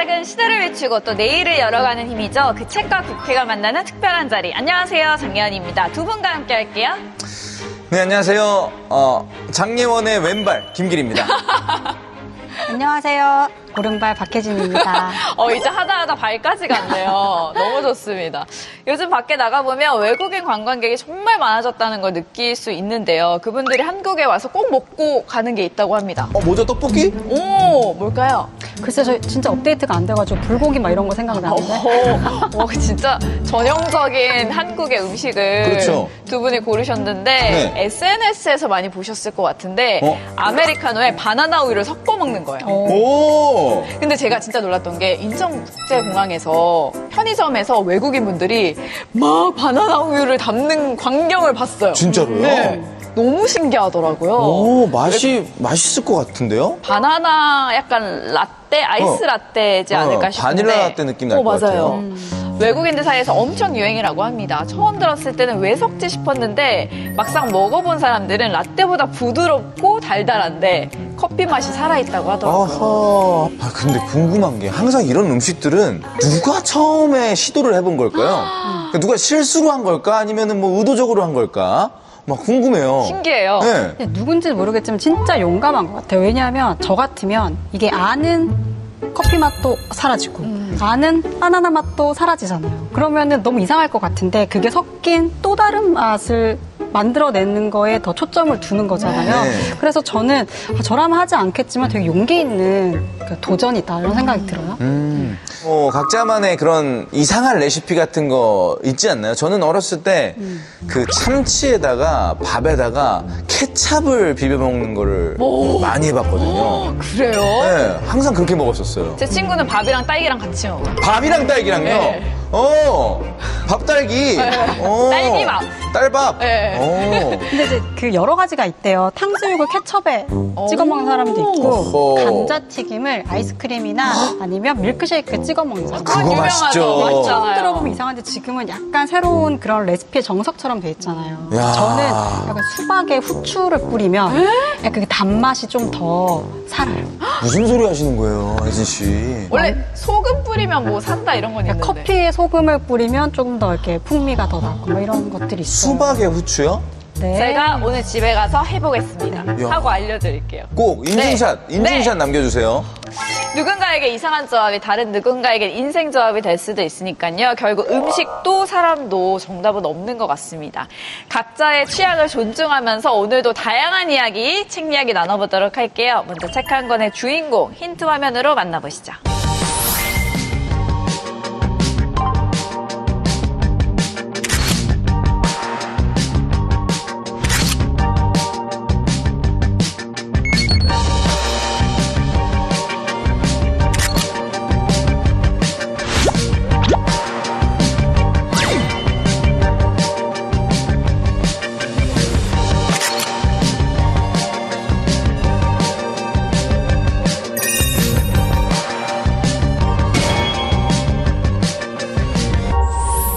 책은 시대를 비추고 또 내일을 열어가는 힘이죠. 그 책과 국회가 만나는 특별한 자리. 안녕하세요, 장예원입니다. 두 분과 함께 할게요. 네, 안녕하세요. 장예원의 왼발 김길입니다. 안녕하세요. 오른발 박혜진입니다. 이제 하다 발까지 갔네요. 너무 좋습니다. 요즘 밖에 나가보면 외국인 관광객이 정말 많아졌다는 걸 느낄 수 있는데요. 그분들이 한국에 와서 꼭 먹고 가는 게 있다고 합니다. 뭐죠? 떡볶이? 오, 뭘까요? 글쎄, 저 진짜 업데이트가 안 돼가지고 불고기 막 이런 거 생각나는데. 진짜 전형적인 한국의 음식을 그렇죠. 두 분이 고르셨는데 네. SNS에서 많이 보셨을 것 같은데 아메리카노에 바나나 우유를 섞어 먹는 거예요. 오! 근데 제가 진짜 놀랐던 게 인천국제공항에서 편의점에서 외국인 분들이 막 바나나 우유를 담는 광경을 봤어요. 진짜로요? 네. 너무 신기하더라고요. 오, 맛있을 것 같은데요? 바나나 약간 라떼, 아이스 라떼지 않을까 싶은데. 바닐라 라떼 느낌 날 것 같아요. 외국인들 사이에서 엄청 유행이라고 합니다. 처음 들었을 때는 왜 섞지 싶었는데 막상 먹어본 사람들은 라떼보다 부드럽고 달달한데 커피 맛이 살아있다고 하더라고요. 아하. 근데 궁금한 게 항상 이런 음식들은 누가 처음에 시도를 해본 걸까요? 그러니까 누가 실수로 한 걸까? 아니면 뭐 의도적으로 한 걸까? 막 궁금해요. 신기해요. 네. 누군지는 모르겠지만 진짜 용감한 것 같아요. 왜냐하면 저 같으면 이게 아는 커피 맛도 사라지고 아는 바나나 맛도 사라지잖아요. 그러면은 너무 이상할 것 같은데 그게 섞인 또 다른 맛을 만들어내는 거에 더 초점을 두는 거잖아요. 네. 그래서 저는 저라면 하지 않겠지만 되게 용기 있는 도전이다 이런 생각이 들어요. 각자만의 그런 이상한 레시피 같은 거 있지 않나요? 저는 어렸을 때 그 참치에다가 밥에다가 케찹을 비벼 먹는 거를 많이 해봤거든요. 그래요? 네, 항상 그렇게 먹었었어요. 제 친구는 밥이랑 딸기랑 같이 먹어요. 밥이랑 딸기랑요? 네. 밥딸기. 딸기밥. 딸밥. 네. 근데 이제 그 여러 가지가 있대요. 탕수육을 케첩에 찍어 먹는 사람도 있고 감자튀김을 아이스크림이나 아니면 밀크쉐이크에 찍어 먹는 사람. 그거 맛있죠. 처음 들어보면 이상한데 지금은 약간 새로운 그런 레시피의 정석처럼 돼 있잖아요. 야. 저는 약간 수박에 후추를 뿌리면 약간 그 단맛이 좀 더 살아요. 무슨 소리 하시는 거예요, 혜진 씨? 원래 소금 뿌리면 뭐 산다 이런 건 있는데. 커피에 소금을 뿌리면 조금 더 이렇게 풍미가 더 나고 뭐 이런 것들이 있어요. 수박에 후추요? 네. 제가 오늘 집에 가서 해보겠습니다. 야. 하고 알려드릴게요. 꼭 인증샷 네. 남겨주세요. 누군가에게 이상한 조합이 다른 누군가에게 인생 조합이 될 수도 있으니까요. 결국 음식도 사람도 정답은 없는 것 같습니다. 각자의 취향을 존중하면서 오늘도 다양한 이야기, 책 이야기 나눠보도록 할게요. 먼저 책 한 권의 주인공 힌트 화면으로 만나보시죠.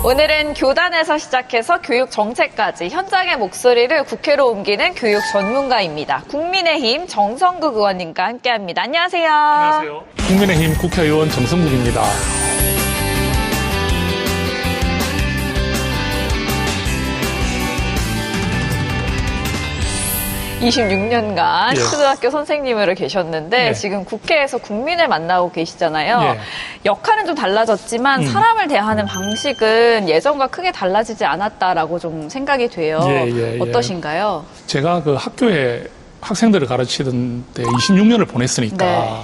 오늘은 교단에서 시작해서 교육 정책까지 현장의 목소리를 국회로 옮기는 교육 전문가입니다. 국민의힘 정성국 의원님과 함께합니다. 안녕하세요. 안녕하세요. 국민의힘 국회의원 정성국입니다. 26년간 예. 초등학교 선생님으로 계셨는데 예. 지금 국회에서 국민을 만나고 계시잖아요. 예. 역할은 좀 달라졌지만 사람을 대하는 방식은 예전과 크게 달라지지 않았다라고 좀 생각이 돼요. 예. 어떠신가요? 제가 그 학교에 학생들을 가르치던 때 26년을 보냈으니까 네.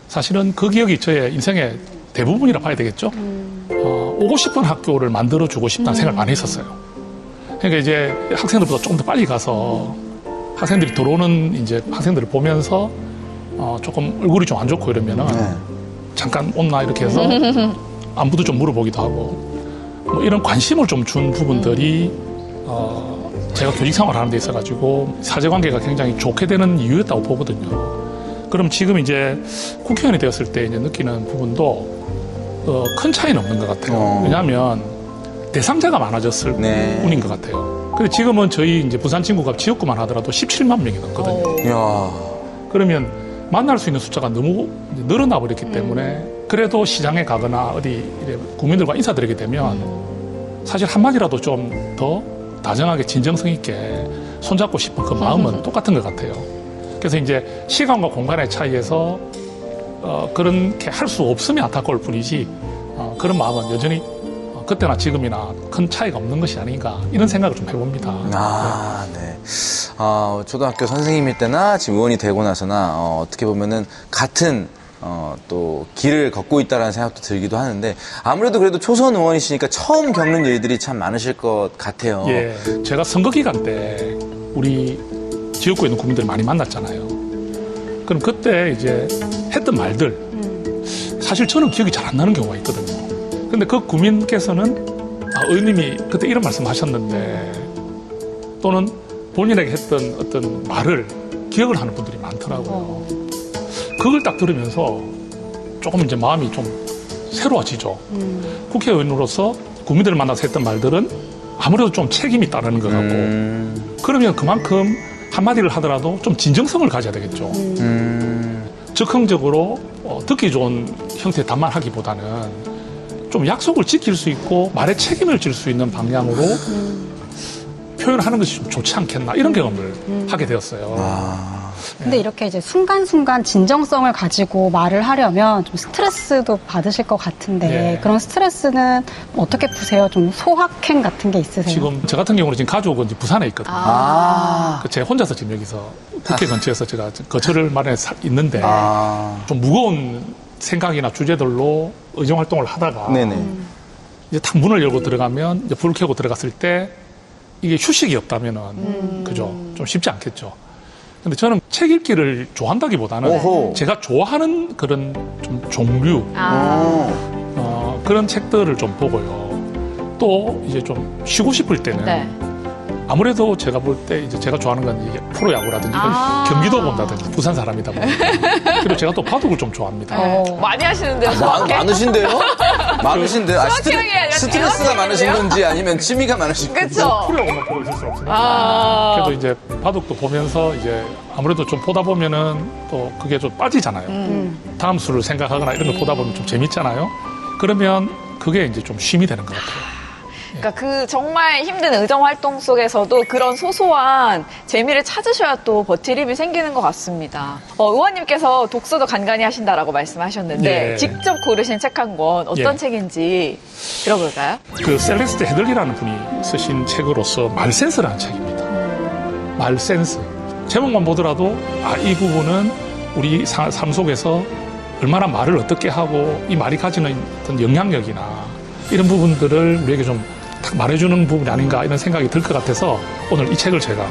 사실은 그 기억이 저의 인생의 대부분이라 봐야 되겠죠. 오고 싶은 학교를 만들어주고 싶다는 생각을 많이 했었어요. 그러니까 이제 학생들보다 조금 더 빨리 가서 학생들이 들어오는 이제 학생들을 보면서 조금 얼굴이 좀 안 좋고 이러면은 잠깐 온나 이렇게 해서 안부도 좀 물어보기도 하고 뭐 이런 관심을 좀 준 부분들이 제가 교직 생활을 하는 데 있어가지고 사제관계가 굉장히 좋게 되는 이유였다고 보거든요. 그럼 지금 이제 국회의원이 되었을 때 이제 느끼는 부분도 큰 차이는 없는 것 같아요. 왜냐하면 대상자가 많아졌을 뿐인 것 같아요. 근데 지금은 저희 이제 부산 친구가 지역구만 하더라도 17만 명이 넘거든요. 이야. 그러면 만날 수 있는 숫자가 너무 늘어나 버렸기 때문에 그래도 시장에 가거나 어디 이래 국민들과 인사드리게 되면 사실 한마디라도 좀 더 다정하게 진정성 있게 손잡고 싶은 그 마음은 똑같은 것 같아요. 그래서 이제 시간과 공간의 차이에서 그렇게 할 수 없으면 안타까울 뿐이지 그런 마음은 여전히 그때나 지금이나 큰 차이가 없는 것이 아닌가 이런 생각을 좀 해봅니다. 아, 네. 초등학교 선생님일 때나 지금 의원이 되고 나서나 어떻게 보면은 같은 또 길을 걷고 있다라는 생각도 들기도 하는데 아무래도 그래도 초선 의원이시니까 처음 겪는 일들이 참 많으실 것 같아요. 예, 제가 선거 기간 때 우리 지역구에 있는 국민들 많이 만났잖아요. 그럼 그때 이제 했던 말들 사실 저는 기억이 잘 안 나는 경우가 있거든요. 근데 그 국민께서는 의원님이 그때 이런 말씀하셨는데 또는 본인에게 했던 어떤 말을 기억을 하는 분들이 많더라고요. 그걸 딱 들으면서 조금 이제 마음이 좀 새로워지죠. 국회의원으로서 국민들을 만나서 했던 말들은 아무래도 좀 책임이 따르는 것 같고 그러면 그만큼 한마디를 하더라도 좀 진정성을 가져야 되겠죠. 즉흥적으로 듣기 좋은 형태의 답만하기보다는 좀 약속을 지킬 수 있고 말에 책임을 질 수 있는 방향으로 표현하는 것이 좀 좋지 않겠나 이런 경험을 하게 되었어요. 근데 이렇게 이제 순간순간 진정성을 가지고 말을 하려면 좀 스트레스도 받으실 것 같은데 네. 그런 스트레스는 어떻게 푸세요? 좀 소확행 같은 게 있으세요? 지금 저 같은 경우는 지금 가족은 이제 부산에 있거든요. 제가 혼자서 지금 여기서 국회 근처에서 제가 거처를 마련해 있는데 좀 무거운 생각이나 주제들로 의정 활동을 하다가 네네. 이제 딱 문을 열고 들어가면 이제 불을 켜고 들어갔을 때 이게 휴식이 없다면은 그죠? 좀 쉽지 않겠죠. 근데 저는 책 읽기를 좋아한다기보다는 오호. 제가 좋아하는 그런 좀 종류 그런 책들을 좀 보고요. 또 이제 좀 쉬고 싶을 때는 네. 아무래도 제가 볼 때 이제 제가 좋아하는 건 이게 프로야구라든지 경기도 본다든지 부산 사람이다 보니까 그리고 제가 또 바둑을 좀 좋아합니다. 많이 하시는데요, 정확히? 많으신데요? 많으신데요? 수학형이 아니라 스트레스가 대학생인데요? 많으신 건지 아니면 취미가 많으신 건지. 그쵸? 프로야구만 보고 있을 수 없으니까. 그래도 이제 바둑도 보면서 이제 아무래도 좀 보다 보면은 또 그게 좀 빠지잖아요. 다음 수를 생각하거나 이런 걸 보다 보면 좀 재밌잖아요. 그러면 그게 이제 좀 쉼이 되는 것 같아요. 그러니까 그 정말 힘든 의정 활동 속에서도 그런 소소한 재미를 찾으셔야 또 버틸 힘이 생기는 것 같습니다. 의원님께서 독서도 간간히 하신다라고 말씀하셨는데 예. 직접 고르신 책 한 권 어떤 예. 책인지 들어볼까요? 그 셀레스트 헤들리라는 분이 쓰신 책으로서 말센스라는 책입니다. 말센스. 제목만 보더라도 이 부분은 우리 삶 속에서 얼마나 말을 어떻게 하고 이 말이 가지는 어떤 영향력이나 이런 부분들을 우리에게 좀 딱 말해주는 부분이 아닌가 이런 생각이 들 것 같아서 오늘 이 책을 제가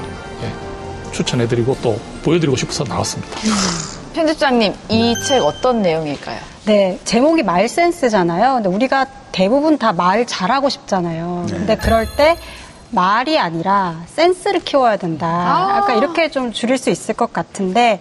추천해드리고 또 보여드리고 싶어서 나왔습니다. 편집장님, 이 책 어떤 내용일까요? 네, 제목이 말센스잖아요. 근데 우리가 대부분 다 말 잘하고 싶잖아요. 근데 그럴 때 말이 아니라 센스를 키워야 된다. 아까 이렇게 좀 줄일 수 있을 것 같은데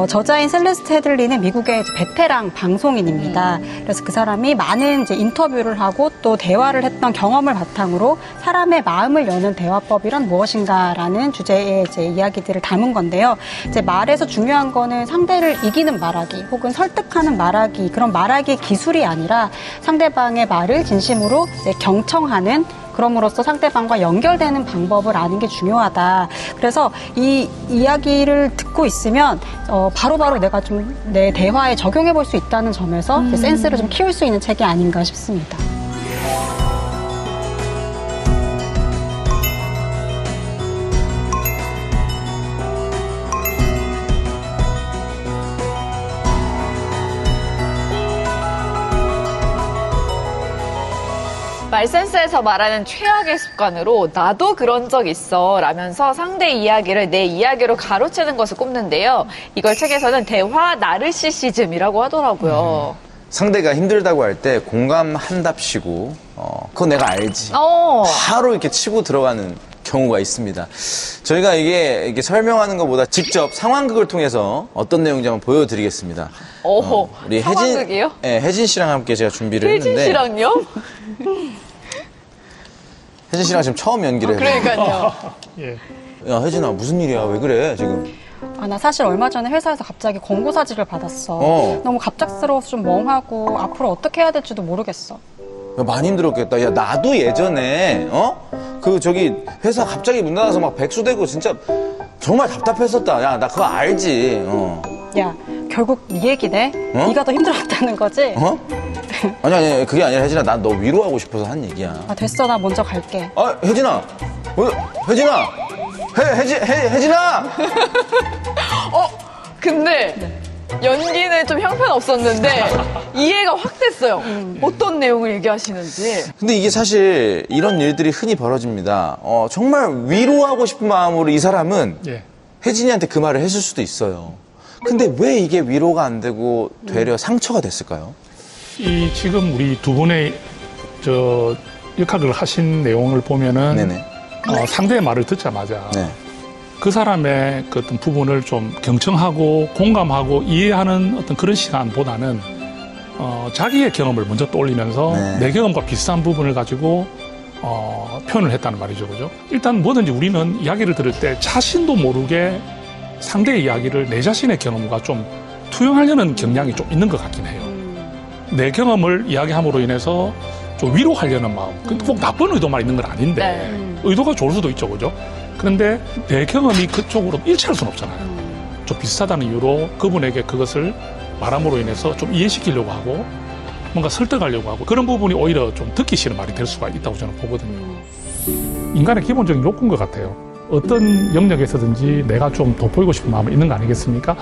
저자인 셀레스트 헤들리는 미국의 베테랑 방송인입니다. 그래서 그 사람이 많은 이제 인터뷰를 하고 또 대화를 했던 경험을 바탕으로 사람의 마음을 여는 대화법이란 무엇인가라는 주제의 이제 이야기들을 담은 건데요. 이제 말에서 중요한 거는 상대를 이기는 말하기 혹은 설득하는 말하기 그런 말하기 기술이 아니라 상대방의 말을 진심으로 이제 경청하는 그럼으로써 상대방과 연결되는 방법을 아는 게 중요하다. 그래서 이 이야기를 듣고 있으면 바로바로 내가 좀 내 대화에 적용해 볼 수 있다는 점에서 센스를 좀 키울 수 있는 책이 아닌가 싶습니다. 말센스에서 말하는 최악의 습관으로 나도 그런 적 있어 라면서 상대 이야기를 내 이야기로 가로채는 것을 꼽는데요. 이걸 책에서는 대화 나르시시즘이라고 하더라고요. 상대가 힘들다고 할 때 공감한답시고 그거 내가 알지. 바로 이렇게 치고 들어가는 경우가 있습니다. 저희가 이게 설명하는 것보다 직접 상황극을 통해서 어떤 내용인지 한번 보여드리겠습니다. 우리 상황극이요? 혜진 씨랑 함께 제가 준비를 혜진 했는데 씨랑요? 혜진 씨랑 지금 처음 연기를 해요. 그러니까요. 예. 야, 혜진아, 무슨 일이야? 왜 그래, 지금? 나 사실 얼마 전에 회사에서 갑자기 권고 사직을 받았어. 너무 갑작스러워서 좀 멍하고 앞으로 어떻게 해야 될지도 모르겠어. 야, 많이 힘들었겠다. 야, 나도 예전에, 회사 갑자기 문 닫아서 막 백수되고 진짜 정말 답답했었다. 야, 나 그거 알지. 야, 결국 네 얘기네? 네가 더 힘들었다는 거지? 아니, 그게 아니라 혜진아, 난 너 위로하고 싶어서 한 얘기야. 됐어, 나 먼저 갈게. 혜진아! 혜진아! 혜진아! 근데 연기는 좀 형편없었는데 이해가 확 됐어요. 어떤 내용을 얘기하시는지. 근데 이게 사실 이런 일들이 흔히 벌어집니다. 정말 위로하고 싶은 마음으로 이 사람은 예. 혜진이한테 그 말을 했을 수도 있어요. 근데 왜 이게 위로가 안 되고 되려 상처가 됐을까요? 지금 우리 두 분의 역할을 하신 내용을 보면은 네네. 상대의 말을 듣자마자 네. 그 사람의 그 어떤 부분을 좀 경청하고 공감하고 이해하는 어떤 그런 시간보다는 자기의 경험을 먼저 떠올리면서 네. 내 경험과 비슷한 부분을 가지고 표현을 했다는 말이죠, 그죠? 일단 뭐든지 우리는 이야기를 들을 때 자신도 모르게 상대의 이야기를 내 자신의 경험과 좀 투영하려는 경향이 좀 있는 것 같긴 해요. 내 경험을 이야기함으로 인해서 좀 위로하려는 마음. 꼭 나쁜 의도만 있는 건 아닌데 네. 의도가 좋을 수도 있죠, 그죠? 그런데 내 경험이 그쪽으로 일치할 수는 없잖아요. 좀 비슷하다는 이유로 그분에게 그것을 말함으로 인해서 좀 이해시키려고 하고 뭔가 설득하려고 하고 그런 부분이 오히려 좀 듣기 싫은 말이 될 수가 있다고 저는 보거든요. 인간의 기본적인 욕구인 것 같아요. 어떤 영역에서든지 내가 좀 돋보이고 싶은 마음이 있는 거 아니겠습니까?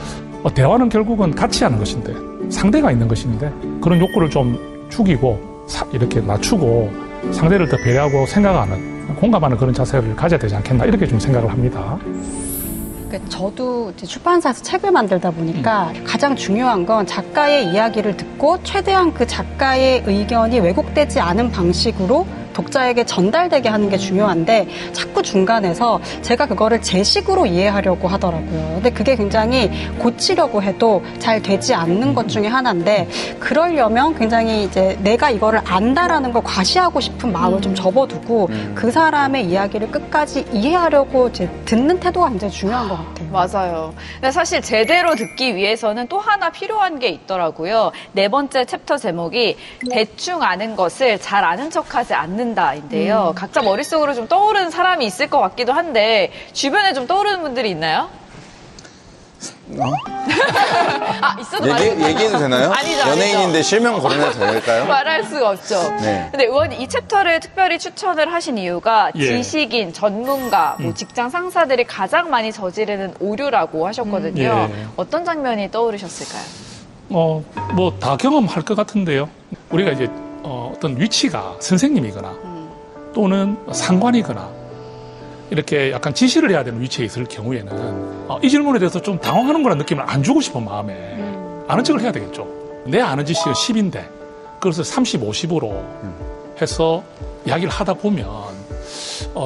대화는 결국은 같이 하는 것인데 상대가 있는 것인데 그런 욕구를 좀 죽이고 이렇게 낮추고 상대를 더 배려하고 생각하는 공감하는 그런 자세를 가져야 되지 않겠나 이렇게 좀 생각을 합니다. 저도 이제 출판사에서 책을 만들다 보니까 가장 중요한 건 작가의 이야기를 듣고 최대한 그 작가의 의견이 왜곡되지 않은 방식으로 독자에게 전달되게 하는 게 중요한데 자꾸 중간에서 제가 그거를 제 식으로 이해하려고 하더라고요. 근데 그게 굉장히 고치려고 해도 잘 되지 않는 것 중에 하나인데 그러려면 굉장히 이제 내가 이거를 안다라는 걸 과시하고 싶은 마음을 좀 접어두고 그 사람의 이야기를 끝까지 이해하려고 이제 듣는 태도가 굉장히 중요한 것 같아요. 맞아요. 근데 사실 제대로 듣기 위해서는 또 하나 필요한 게 있더라고요. 4번째 챕터 제목이 대충 아는 것을 잘 아는 척하지 않는다인데요. 각자 머릿속으로 좀 떠오르는 사람이 있을 것 같기도 한데 주변에 좀 떠오르는 분들이 있나요? 있어도 얘기해도 되나요? 아니죠. 연예인인데 실명 거론해도 될까요? 말할 수가 없죠. 네. 근데 의원님 이 챕터를 특별히 추천을 하신 이유가 예. 지식인, 전문가, 직장 상사들이 가장 많이 저지르는 오류라고 하셨거든요. 예. 어떤 장면이 떠오르셨을까요? 다 경험할 것 같은데요. 우리가 이제 어떤 위치가 선생님이거나 또는 상관이거나 이렇게 약간 지시를 해야 되는 위치에 있을 경우에는 이 질문에 대해서 좀 당황하는 거라는 느낌을 안 주고 싶은 마음에 아는 척을 해야 되겠죠. 내 아는 지식은 10인데 그것을 30, 50으로 해서 이야기를 하다 보면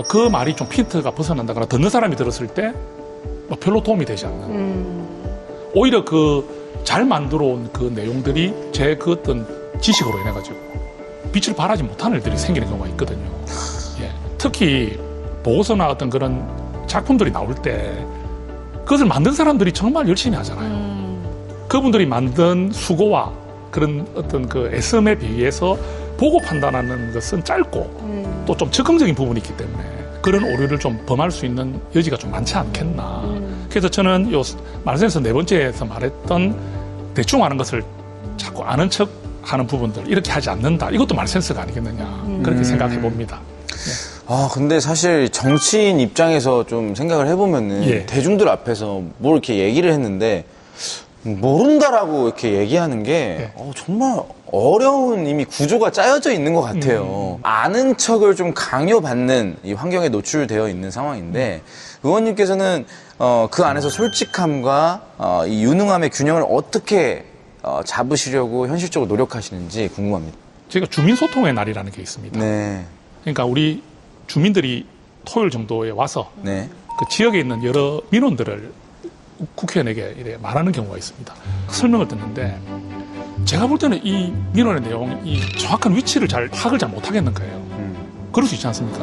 그 말이 좀 핀트가 벗어난다거나 듣는 사람이 들었을 때 별로 도움이 되지 않는 오히려 잘 만들어 온 그 내용들이 제 그 어떤 지식으로 인해 가지고 빛을 발하지 못하는 일들이 생기는 경우가 있거든요. 예. 특히 보고서나 어떤 그런 작품들이 나올 때 그것을 만든 사람들이 정말 열심히 하잖아요. 그분들이 만든 수고와 그런 어떤 그 애씀에 비해서 보고 판단하는 것은 짧고 또 좀 즉흥적인 부분이 있기 때문에 그런 오류를 좀 범할 수 있는 여지가 좀 많지 않겠나. 그래서 저는 말씀에서 4번째에서 말했던 대충 아는 것을 자꾸 아는 척 하는 부분들 이렇게 하지 않는다. 이것도 말센스가 아니겠느냐. 그렇게 생각해 봅니다. 근데 사실 정치인 입장에서 좀 생각을 해보면은 예. 대중들 앞에서 뭘 이렇게 얘기를 했는데 모른다라고 이렇게 얘기하는 게 정말 어려운 이미 구조가 짜여져 있는 것 같아요. 아는 척을 좀 강요받는 이 환경에 노출되어 있는 상황인데 의원님께서는 그 안에서 솔직함과 이 유능함의 균형을 어떻게 잡으시려고 현실적으로 노력하시는지 궁금합니다. 저희가 주민소통의 날이라는 게 있습니다. 네. 그러니까 우리 주민들이 토요일 정도에 와서 네. 그 지역에 있는 여러 민원들을 국회의원에게 이렇게 말하는 경우가 있습니다. 설명을 듣는데 제가 볼 때는 이 민원의 내용, 이 정확한 위치를 파악을 잘 못하겠는 거예요. 그럴 수 있지 않습니까?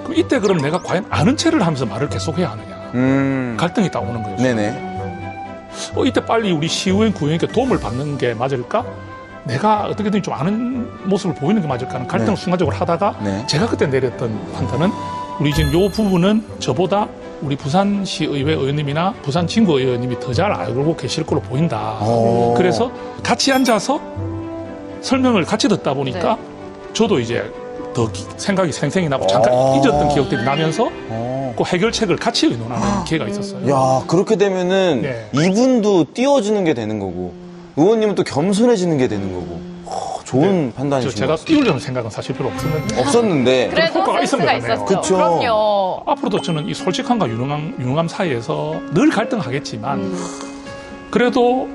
그럼 이때 그럼 내가 과연 아는 체를 하면서 말을 계속해야 하느냐. 갈등이 딱 오는 거예요. 네네. 이때 빨리 우리 시의원, 구의원께 도움을 받는 게 맞을까? 내가 어떻게든 좀 아는 모습을 보이는 게 맞을까 하는 갈등을 네. 순간적으로 하다가 네. 제가 그때 내렸던 판단은 우리 지금 요 부분은 저보다 우리 부산시 의회 의원님이나 부산 진구 의원님이 더 잘 알고 계실 걸로 보인다. 그래서 같이 앉아서 설명을 같이 듣다 보니까 저도 이제 더 생각이 생생히 나고 잠깐 잊었던 기억들이 나면서 그 해결책을 같이 의논하는 기회가 있었어요. 야, 그렇게 되면은 네. 이분도 띄워주는 게 되는 거고 의원님은 또 겸손해지는 게 되는 거고 좋은 판단이신 제가 것 같습니다. 띄우려는 생각은 사실 별로 없었는데 없었는데 그래도 효과가 센스가 있었네요. 있었죠. 그쵸. 그럼요. 앞으로도 저는 이 솔직함과 유능함 사이에서 늘 갈등하겠지만 그래도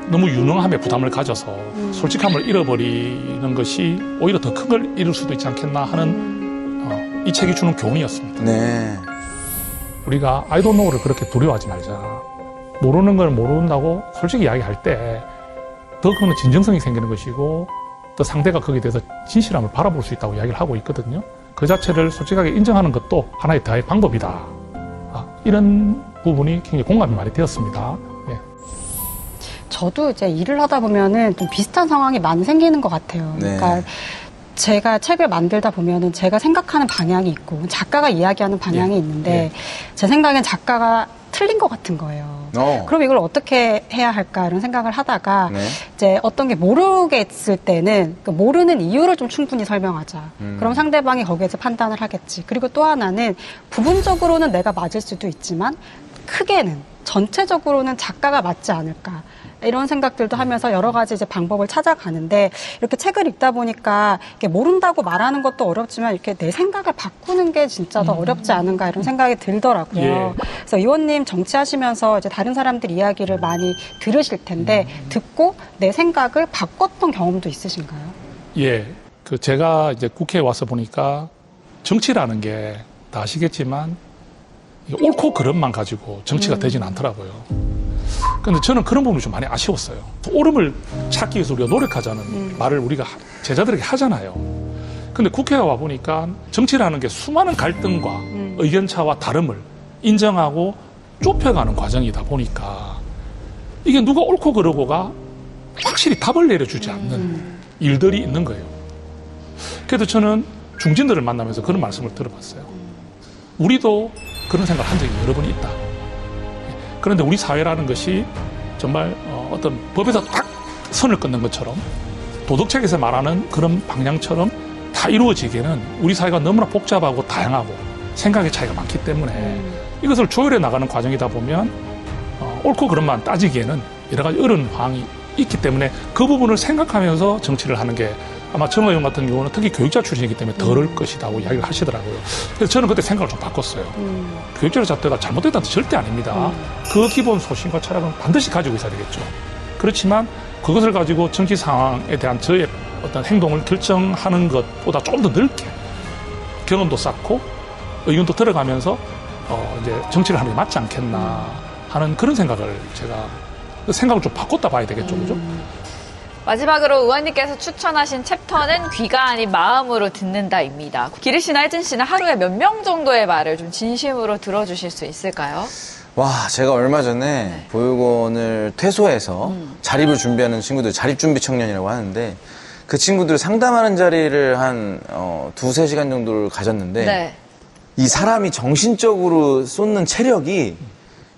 너무 유능함에 부담을 가져서 솔직함을 잃어버리는 것이 오히려 더 큰 걸 잃을 수도 있지 않겠나 하는 이 책이 주는 교훈이었습니다. 네. 우리가 I don't know를 그렇게 두려워하지 말자. 모르는 걸 모른다고 솔직히 이야기할 때 더 그거는 진정성이 생기는 것이고 또 상대가 거기에 대해서 진실함을 바라볼 수 있다고 이야기를 하고 있거든요. 그 자체를 솔직하게 인정하는 것도 하나의 대화의 방법이다. 이런 부분이 굉장히 공감이 많이 되었습니다. 예. 저도 이제 일을 하다 보면은 좀 비슷한 상황이 많이 생기는 것 같아요. 네. 그러니까 제가 책을 만들다 보면은 제가 생각하는 방향이 있고 작가가 이야기하는 방향이 예. 있는데 예. 제 생각엔 작가가 틀린 것 같은 거예요. 그럼 이걸 어떻게 해야 할까 이런 생각을 하다가 네. 이제 어떤 게 모르겠을 때는 그 모르는 이유를 좀 충분히 설명하자. 그럼 상대방이 거기에서 판단을 하겠지. 그리고 또 하나는 부분적으로는 내가 맞을 수도 있지만 크게는 전체적으로는 작가가 맞지 않을까. 이런 생각들도 하면서 여러 가지 이제 방법을 찾아가는데 이렇게 책을 읽다 보니까 이렇게 모른다고 말하는 것도 어렵지만 이렇게 내 생각을 바꾸는 게 진짜 더 어렵지 않은가 이런 생각이 들더라고요. 예. 그래서 의원님 정치하시면서 이제 다른 사람들 이야기를 많이 들으실 텐데 듣고 내 생각을 바꿨던 경험도 있으신가요? 예. 제가 이제 국회에 와서 보니까 정치라는 게 다 아시겠지만 옳고 그름만 가지고 정치가 되진 않더라고요. 근데 저는 그런 부분이 좀 많이 아쉬웠어요. 옳음을 찾기 위해서 우리가 노력하자는 말을 우리가 제자들에게 하잖아요. 근데 국회에 와 보니까 정치라는 게 수많은 갈등과 의견차와 다름을 인정하고 좁혀가는 과정이다 보니까 이게 누가 옳고 그르고가 확실히 답을 내려주지 않는 일들이 있는 거예요. 그래도 저는 중진들을 만나면서 그런 말씀을 들어봤어요. 우리도 그런 생각을 한 적이 여러 번 있다. 그런데 우리 사회라는 것이 정말 어떤 법에서 딱 선을 끊는 것처럼 도덕책에서 말하는 그런 방향처럼 다 이루어지기에는 우리 사회가 너무나 복잡하고 다양하고 생각의 차이가 많기 때문에 이것을 조율해 나가는 과정이다 보면 옳고 그름만 따지기에는 여러 가지 어려운 상황이 있기 때문에 그 부분을 생각하면서 정치를 하는 게 아마 정호 의원 같은 경우는 특히 교육자 출신이기 때문에 더 어려울 것이라고 이야기를 하시더라고요. 그래서 저는 그때 생각을 좀 바꿨어요. 교육자 자체가 잘못됐다는 뜻 절대 아닙니다. 그 기본 소신과 철학은 반드시 가지고 있어야 되겠죠. 그렇지만 그것을 가지고 정치 상황에 대한 저의 어떤 행동을 결정하는 것보다 조금 더 넓게 경험도 쌓고 의견도 들어가면서 이제 정치를 하는 게 맞지 않겠나 하는 그런 생각을 제가 생각을 좀 바꿨다 봐야 되겠죠. 그죠? 마지막으로 의원님께서 추천하신 챕터는 귀가 아닌 마음으로 듣는다입니다. 기리 씨나 혜진 씨는 하루에 몇 명 정도의 말을 좀 진심으로 들어주실 수 있을까요? 와, 제가 얼마 전에 보육원을 퇴소해서 자립을 준비하는 친구들, 자립준비 청년이라고 하는데 그 친구들 상담하는 자리를 한 2-3시간 정도를 가졌는데 네. 이 사람이 정신적으로 쏟는 체력이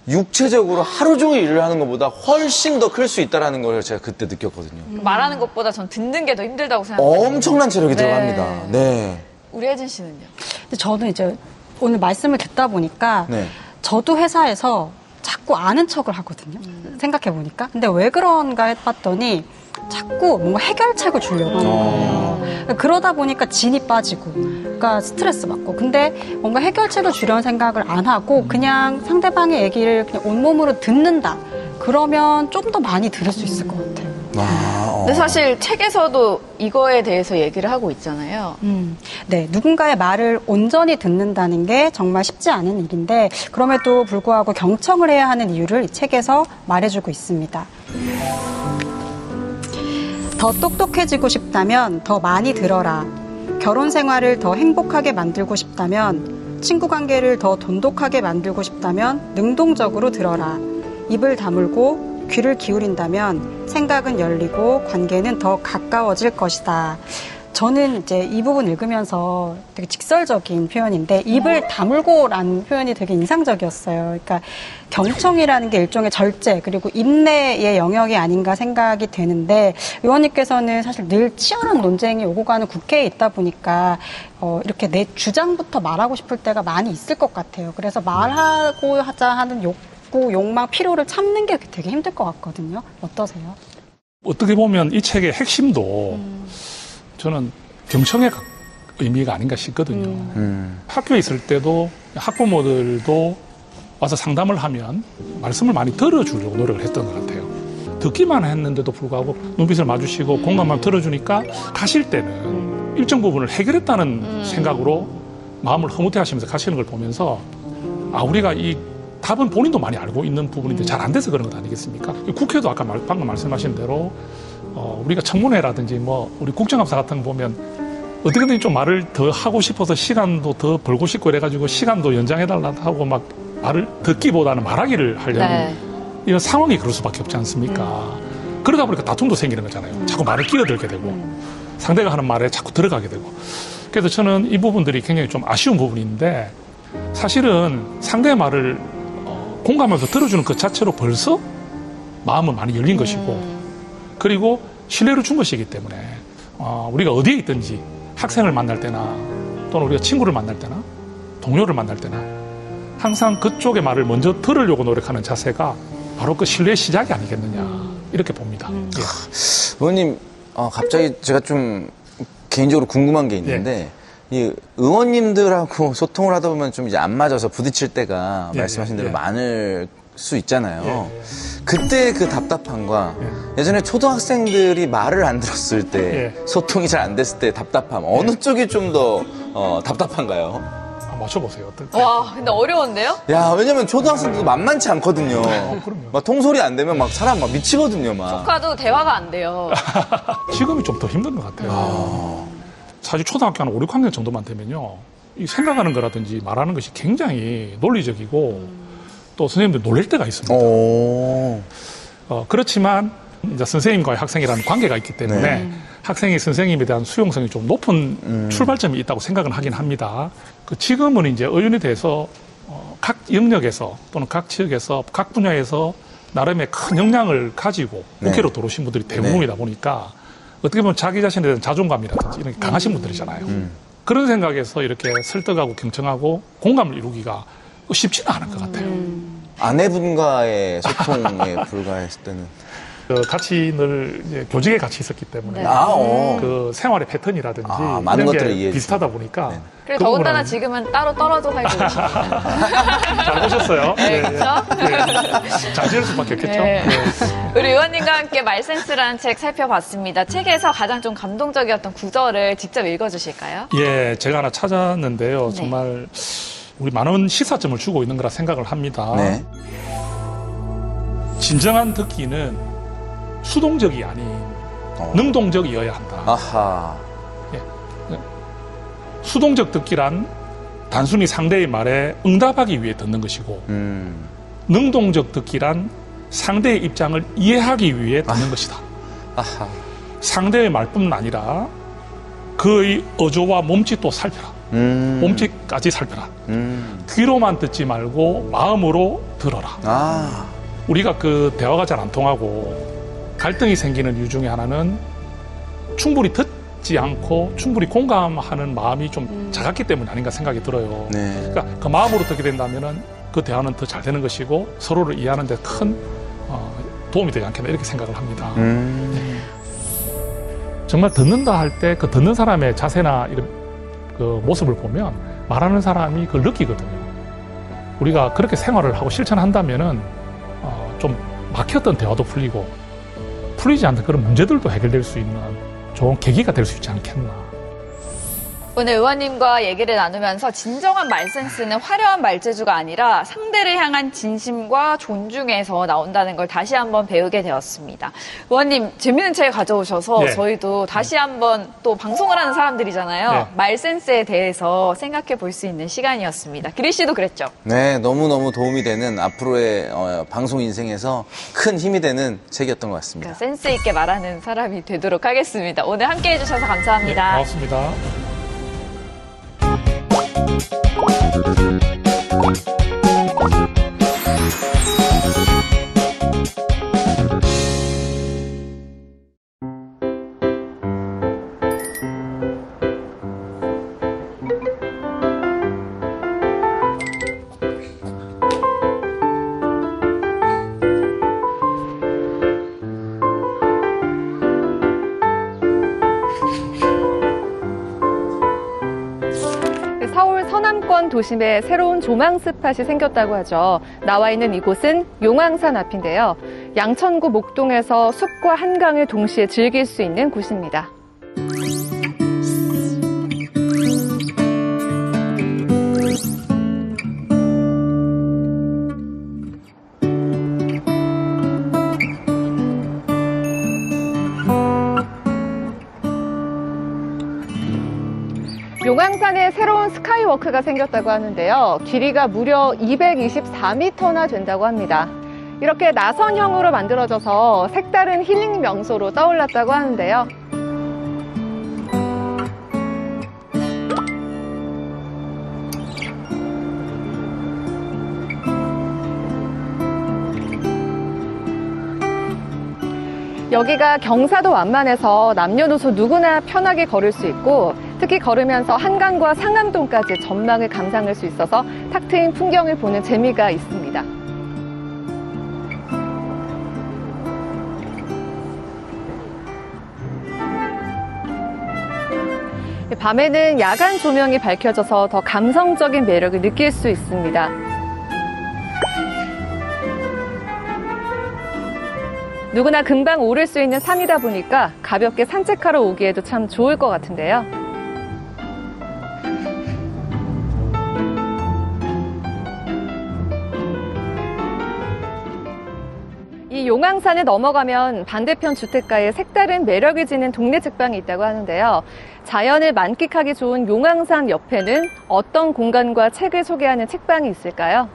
육체적으로 하루 종일 일을 하는 것보다 훨씬 더 클 수 있다는 걸 제가 그때 느꼈거든요. 말하는 것보다 전 듣는 게 더 힘들다고 생각해요. 엄청난 체력이 네. 들어갑니다. 네. 우리 혜진 씨는요? 근데 저는 이제 오늘 말씀을 듣다 보니까 네. 저도 회사에서 자꾸 아는 척을 하거든요. 생각해 보니까. 근데 왜 그런가 해봤더니 자꾸 뭔가 해결책을 주려고 하는 거예요. 그러다 보니까 진이 빠지고, 그러니까 스트레스 받고. 근데 뭔가 해결책을 주려는 생각을 안 하고 그냥 상대방의 얘기를 그냥 온몸으로 듣는다. 그러면 좀 더 많이 들을 수 있을 것 같아요. 근데 사실 책에서도 이거에 대해서 얘기를 하고 있잖아요. 네, 누군가의 말을 온전히 듣는다는 게 정말 쉽지 않은 일인데 그럼에도 불구하고 경청을 해야 하는 이유를 이 책에서 말해주고 있습니다. 더 똑똑해지고 싶다면 더 많이 들어라. 결혼 생활을 더 행복하게 만들고 싶다면 친구 관계를 더 돈독하게 만들고 싶다면 능동적으로 들어라. 입을 다물고 귀를 기울인다면 생각은 열리고 관계는 더 가까워질 것이다. 저는 이제 이 부분 읽으면서 되게 직설적인 표현인데 입을 다물고라는 표현이 되게 인상적이었어요. 그러니까 경청이라는 게 일종의 절제 그리고 인내의 영역이 아닌가 생각이 되는데 의원님께서는 사실 늘 치열한 논쟁이 오고 가는 국회에 있다 보니까 이렇게 내 주장부터 말하고 싶을 때가 많이 있을 것 같아요. 그래서 말하고 하자 하는 욕구, 욕망, 필요를 참는 게 되게 힘들 것 같거든요. 어떠세요? 어떻게 보면 이 책의 핵심도 저는 경청의 의미가 아닌가 싶거든요. 학교에 있을 때도 학부모들도 와서 상담을 하면 말씀을 많이 들어주려고 노력을 했던 것 같아요. 듣기만 했는데도 불구하고 눈빛을 마주치고 공감만 들어주니까 가실 때는 일정 부분을 해결했다는 생각으로 마음을 흐뭇해하시면서 가시는 걸 보면서 우리가 이 답은 본인도 많이 알고 있는 부분인데 잘 안 돼서 그런 것 아니겠습니까? 국회도 아까 방금 말씀하신 대로 우리가 청문회라든지 우리 국정감사 같은 거 보면 어떻게든 좀 말을 더 하고 싶어서 시간도 더 벌고 싶고 이래가지고 시간도 연장해달라 하고 막 말을 듣기보다는 말하기를 하려는 이런 상황이 그럴 수밖에 없지 않습니까? 그러다 보니까 다툼도 생기는 거잖아요. 자꾸 말을 끼어들게 되고 상대가 하는 말에 자꾸 들어가게 되고 그래서 저는 이 부분들이 굉장히 좀 아쉬운 부분인데 사실은 상대의 말을 공감하면서 들어주는 그 자체로 벌써 마음은 많이 열린 것이고 그리고 신뢰를 준 것이기 때문에 우리가 어디에 있든지 학생을 만날 때나 또는 우리가 친구를 만날 때나 동료를 만날 때나 항상 그쪽의 말을 먼저 들으려고 노력하는 자세가 바로 그 신뢰의 시작이 아니겠느냐 이렇게 봅니다. 예. 의원님 갑자기 제가 좀 개인적으로 궁금한 게 있는데 이 의원님들하고 소통을 하다 보면 좀 이제 안 맞아서 부딪힐 때가 말씀하신 대로 많을 수 있잖아요. 그때 그 답답함과 예전에 초등학생들이 말을 안 들었을 때 소통이 잘 안 됐을 때 답답함 어느 쪽이 좀 더 답답한가요? 맞춰보세요. 어떨까요? 와, 근데 어려운데요? 야, 왜냐면 초등학생들도 만만치 않거든요. 그럼요. 막 통솔이 안 되면 막 사람 막 미치거든요, 막. 조카도 대화가 안 돼요. 지금이 좀 더 힘든 것 같아요. 사실 초등학교 한 5, 6학년 정도만 되면요. 이 생각하는 거라든지 말하는 것이 굉장히 논리적이고 또 선생님들 놀랄 때가 있습니다. 그렇지만 이제 선생님과의 학생이라는 관계가 있기 때문에 학생이 선생님에 대한 수용성이 좀 높은 출발점이 있다고 생각은 하긴 합니다. 지금은 이제 의원에 대해서 각 영역에서 또는 각 지역에서 각 분야에서 나름의 큰 역량을 가지고 국회로 들어오신 분들이 대부분이다 보니까 어떻게 보면 자기 자신에 대한 자존감이라든지 이런 게 강하신 분들이잖아요. 그런 생각에서 이렇게 설득하고 경청하고 공감을 이루기가 쉽지는 않을 것 같아요. 아내분과의 소통에 불과했을 때는 같이 늘 이제 교직에 같이 있었기 때문에 그 생활의 패턴이라든지 많은 이런 게 것들을 이해해주죠. 비슷하다 보니까 그리고 더군다나 지금은 따로 떨어져 살고 계시니까. 잘 보셨어요. 네, 그렇죠? 잘 지을 수밖에 없겠죠. 네. 우리 의원님과 함께 말센스라는 책 살펴봤습니다. 책에서 가장 좀 감동적이었던 구절을 직접 읽어주실까요? 예, 제가 하나 찾았는데요. 정말 우리 많은 시사점을 주고 있는 거라 생각을 합니다. 진정한 듣기는 수동적이 아닌 능동적이어야 한다. 아하. 수동적 듣기란 단순히 상대의 말에 응답하기 위해 듣는 것이고 능동적 듣기란 상대의 입장을 이해하기 위해 듣는 것이다. 아하. 상대의 말뿐만 아니라 그의 어조와 몸짓도 살펴라. 몸짓까지 살펴라. 귀로만 듣지 말고 마음으로 들어라. 우리가 그 대화가 잘 안 통하고 갈등이 생기는 이유 중에 하나는 충분히 듣지 않고 충분히 공감하는 마음이 좀 작았기 때문이 아닌가 생각이 들어요. 그러니까 그 마음으로 듣게 된다면은 그 대화는 더 잘 되는 것이고 서로를 이해하는 데 큰 도움이 되지 않겠나 이렇게 생각을 합니다. 정말 듣는다 할 때 그 듣는 사람의 자세나 이런 그 모습을 보면 말하는 사람이 그걸 느끼거든요. 우리가 그렇게 생활을 하고 실천한다면은 좀 막혔던 대화도 풀리지 않는 그런 문제들도 해결될 수 있는 좋은 계기가 될 수 있지 않겠나. 오늘 의원님과 얘기를 나누면서 진정한 말센스는 화려한 말재주가 아니라 상대를 향한 진심과 존중에서 나온다는 걸 다시 한번 배우게 되었습니다. 의원님, 재밌는 책 가져오셔서 네. 저희도 다시 한번 또 방송을 하는 사람들이잖아요. 네. 말센스에 대해서 생각해 볼 수 있는 시간이었습니다. 기리 씨도 그랬죠? 네, 너무너무 도움이 되는 앞으로의 방송 인생에서 큰 힘이 되는 책이었던 것 같습니다. 그러니까 센스 있게 말하는 사람이 되도록 하겠습니다. 오늘 함께 해주셔서 네, 감사합니다. 고맙습니다. 서울 서남권 도심에 새로운 조망 스팟이 생겼다고 하죠. 나와 있는 이곳은 용왕산 앞인데요. 양천구 목동에서 숲과 한강을 동시에 즐길 수 있는 곳입니다. 용왕산에 새로운 스카이워크가 생겼다고 하는데요. 길이가 무려 224m나 된다고 합니다. 이렇게 나선형으로 만들어져서 색다른 힐링 명소로 떠올랐다고 하는데요. 여기가 경사도 완만해서 남녀노소 누구나 편하게 걸을 수 있고 특히 걸으면서 한강과 상암동까지 전망을 감상할 수 있어서 탁 트인 풍경을 보는 재미가 있습니다. 밤에는 야간 조명이 밝혀져서 더 감성적인 매력을 느낄 수 있습니다. 누구나 금방 오를 수 있는 산이다 보니까 가볍게 산책하러 오기에도 참 좋을 것 같은데요. 이 용왕산을 넘어가면 반대편 주택가에 색다른 매력을 지닌 동네 책방이 있다고 하는데요. 자연을 만끽하기 좋은 용왕산 옆에는 어떤 공간과 책을 소개하는 책방이 있을까요?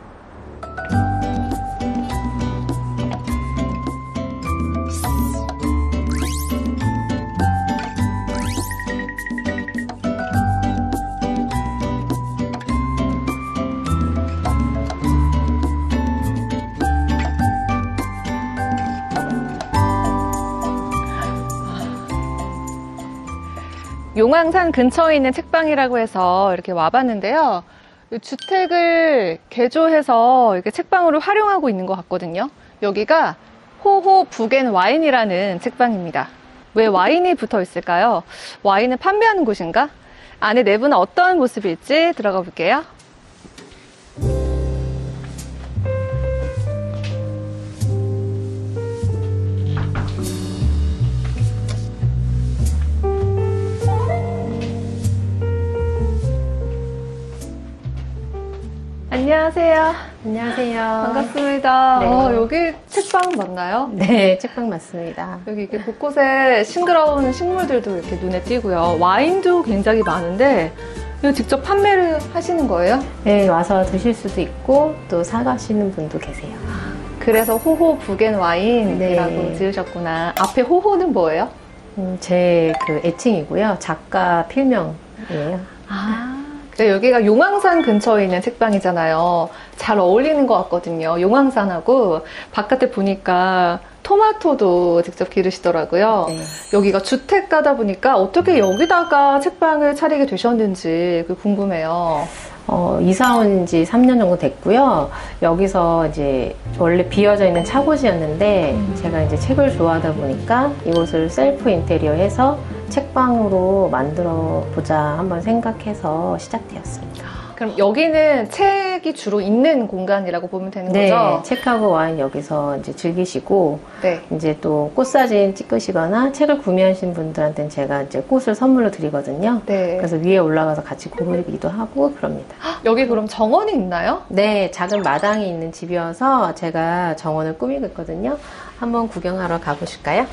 용왕산 근처에 있는 책방이라고 해서 이렇게 와봤는데요. 주택을 개조해서 이렇게 책방으로 활용하고 있는 것 같거든요. 여기가 호호 북앤와인이라는 책방입니다. 왜 와인이 붙어 있을까요? 와인을 판매하는 곳인가? 안에 내부는 어떤 모습일지 들어가 볼게요. 안녕하세요. 안녕하세요. 반갑습니다. 네. 여기 책방 맞나요? 네, 책방 맞습니다. 여기 이렇게 곳곳에 싱그러운 식물들도 이렇게 눈에 띄고요. 와인도 굉장히 많은데 이거 직접 판매를 하시는 거예요? 네, 와서 드실 수도 있고 또 사가시는 분도 계세요. 그래서 호호 북앤와인이라고 네. 지으셨구나. 앞에 호호는 뭐예요? 제 그 애칭이고요. 작가 필명이에요. 네, 여기가 용왕산 근처에 있는 책방이잖아요. 잘 어울리는 것 같거든요. 용왕산하고 바깥에 보니까 토마토도 직접 기르시더라고요. 네. 여기가 주택가다 보니까 어떻게 여기다가 책방을 차리게 되셨는지 궁금해요. 이사 온 지 3년 정도 됐고요. 여기서 이제 원래 비어져 있는 차고지였는데 제가 이제 책을 좋아하다 보니까 이곳을 셀프 인테리어 해서 책방으로 만들어 보자 한번 생각해서 시작되었습니다. 그럼 여기는 책이 주로 있는 공간이라고 보면 되는 네, 거죠? 책하고 와인 여기서 이제 즐기시고, 네. 이제 또 꽃사진 찍으시거나 책을 구매하신 분들한테는 제가 이제 꽃을 선물로 드리거든요. 네. 그래서 위에 올라가서 같이 고르기도 하고 그럽니다. 여기 그럼 정원이 있나요? 네, 작은 마당이 있는 집이어서 제가 정원을 꾸미고 있거든요. 한번 구경하러 가보실까요?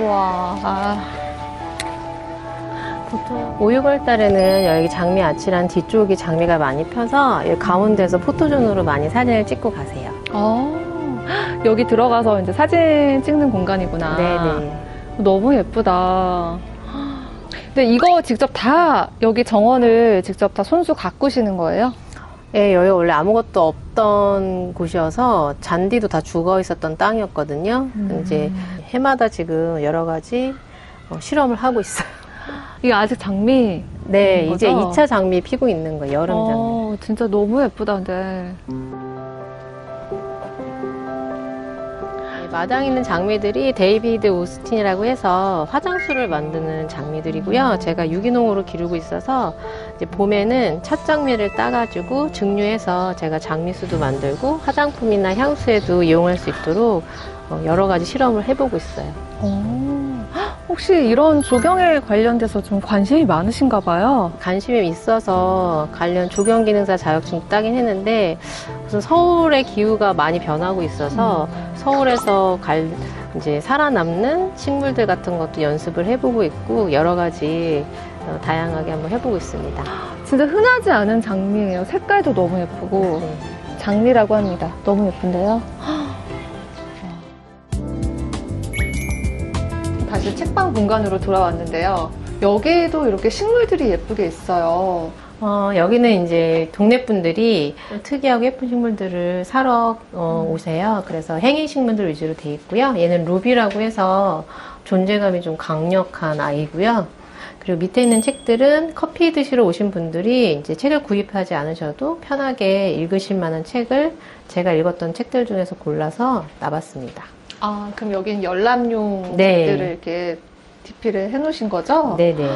우와. 보통 5, 6월 달에는 여기 장미 아치란 뒤쪽이 장미가 많이 펴서 여기 가운데서 포토존으로 많이 사진을 찍고 가세요. 여기 들어가서 이제 사진 찍는 공간이구나. 네네. 너무 예쁘다. 근데 이거 직접 다 여기 정원을 직접 다 손수 가꾸시는 거예요? 예, 여기 원래 아무것도 없던 곳이어서 잔디도 다 죽어 있었던 땅이었거든요. 이제 해마다 지금 여러 가지 실험을 하고 있어요. 이게 아직 장미. 네, 거죠? 이제 2차 장미 피고 있는 거예요. 여름 장미. 진짜 너무 예쁘다, 근데. 마당에 있는 장미들이 데이비드 오스틴이라고 해서 화장수를 만드는 장미들이고요. 제가 유기농으로 기르고 있어서 이제 봄에는 찻장미를 따가지고 증류해서 제가 장미수도 만들고 화장품이나 향수에도 이용할 수 있도록 여러 가지 실험을 해보고 있어요. 혹시 이런 조경에 관련돼서 좀 관심이 많으신가 봐요? 관심이 있어서 관련 조경기능사 자격증 따긴 했는데 우선 서울의 기후가 많이 변하고 있어서 서울에서 이제 살아남는 식물들 같은 것도 연습을 해보고 있고 여러 가지 다양하게 한번 해보고 있습니다. 진짜 흔하지 않은 장미예요. 색깔도 너무 예쁘고. 네. 장미라고 합니다. 너무 예쁜데요? 다시 책방 공간으로 돌아왔는데요. 여기에도 이렇게 식물들이 예쁘게 있어요. 여기는 이제 동네 분들이 특이하고 예쁜 식물들을 사러 오세요. 그래서 행인 식물들 위주로 돼 있고요. 얘는 루비라고 해서 존재감이 좀 강력한 아이고요. 그리고 밑에 있는 책들은 커피 드시러 오신 분들이 이제 책을 구입하지 않으셔도 편하게 읽으실 만한 책을 제가 읽었던 책들 중에서 골라서 놔봤습니다. 그럼 여기는 열람용 네. 책들을 이렇게 DP를 해놓으신 거죠? 네네.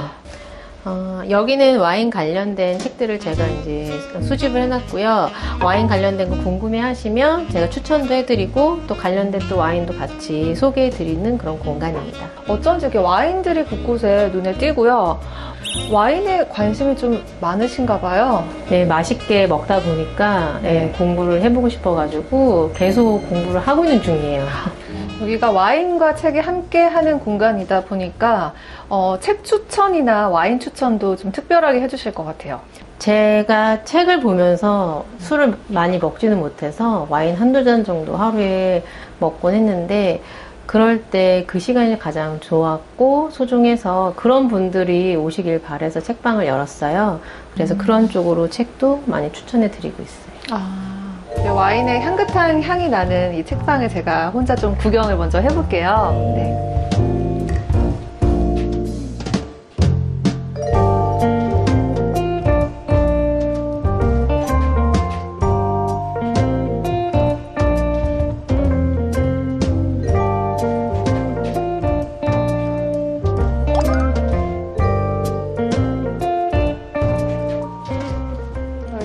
여기는 와인 관련된 책들을 제가 이제 수집을 해놨고요. 와인 관련된 거 궁금해 하시면 제가 추천도 해드리고 또 관련된 또 와인도 같이 소개해드리는 그런 공간입니다. 어쩐지 이렇게 와인들이 곳곳에 눈에 띄고요. 와인에 관심이 좀 많으신가 봐요. 네, 맛있게 먹다 보니까 네, 공부를 해보고 싶어가지고 계속 공부를 하고 있는 중이에요. 여기가 와인과 책이 함께 하는 공간이다 보니까 책 추천이나 와인 추천도 좀 특별하게 해주실 것 같아요. 제가 책을 보면서 술을 많이 먹지는 못해서 와인 한두 잔 정도 하루에 먹곤 했는데 그럴 때 그 시간이 가장 좋았고 소중해서 그런 분들이 오시길 바라서 책방을 열었어요. 그래서 그런 쪽으로 책도 많이 추천해 드리고 있어요. 와인의 향긋한 향이 나는 이 책방을 제가 혼자 좀 구경을 먼저 해볼게요. 네.